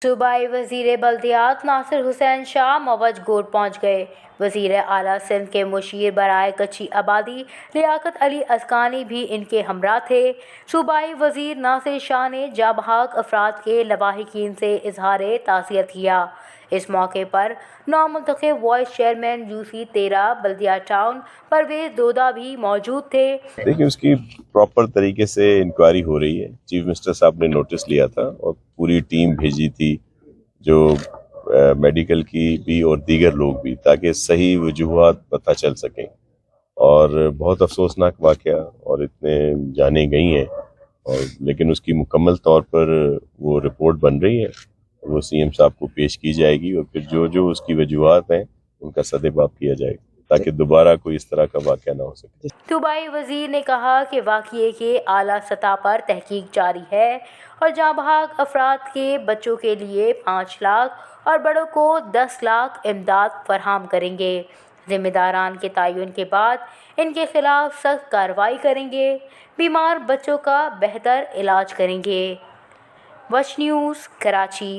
صوبائی وزیر بلدیات ناصر حسین شاہ موج گوڑ پہنچ گئے۔ وزیر اعلیٰ سندھ کے مشیر برائے کچھی آبادی لیاقت علی ازکانی بھی ان کے ہمراہ تھے۔ صوبائی وزیر ناصر شاہ نے جاں بحق افراد کے لواحقین سے اظہار تعزیت کیا۔ اس موقع پر نو منتخب وائس چیئرمین یو سی 13 بلدیہ ٹاؤن پرویز دودھا بھی موجود تھے۔ دیکھیں، اس کی پراپر طریقے سے انکوائری ہو رہی ہے۔ چیف منسٹر صاحب نے نوٹس لیا تھا اور پوری ٹیم بھیجی تھی، جو میڈیکل کی بھی اور دیگر لوگ بھی، تاکہ صحیح وجوہات پتہ چل سکیں۔ اور بہت افسوسناک واقعہ، اور اتنے جانیں گئی ہیں، اور لیکن اس کی مکمل طور پر وہ رپورٹ بن رہی ہے، وہ سی ایم صاحب کو پیش کی جائے گی، اور پھر جو اس کی وجوہات ہیں ان کا سدباب کیا جائے گا، تاکہ دوبارہ کوئی اس طرح کا واقعہ نہ ہو سکے۔ صوبائی وزیر نے کہا کہ واقعے کے اعلیٰ سطح پر تحقیق جاری ہے اور جاں بحق افراد کے بچوں کے لیے 5 لاکھ اور بڑوں کو 10 لاکھ امداد فراہم کریں گے۔ ذمہ داران کے تعین کے بعد ان کے خلاف سخت کارروائی کریں گے، بیمار بچوں کا بہتر علاج کریں گے۔ وچ نیوز، کراچی۔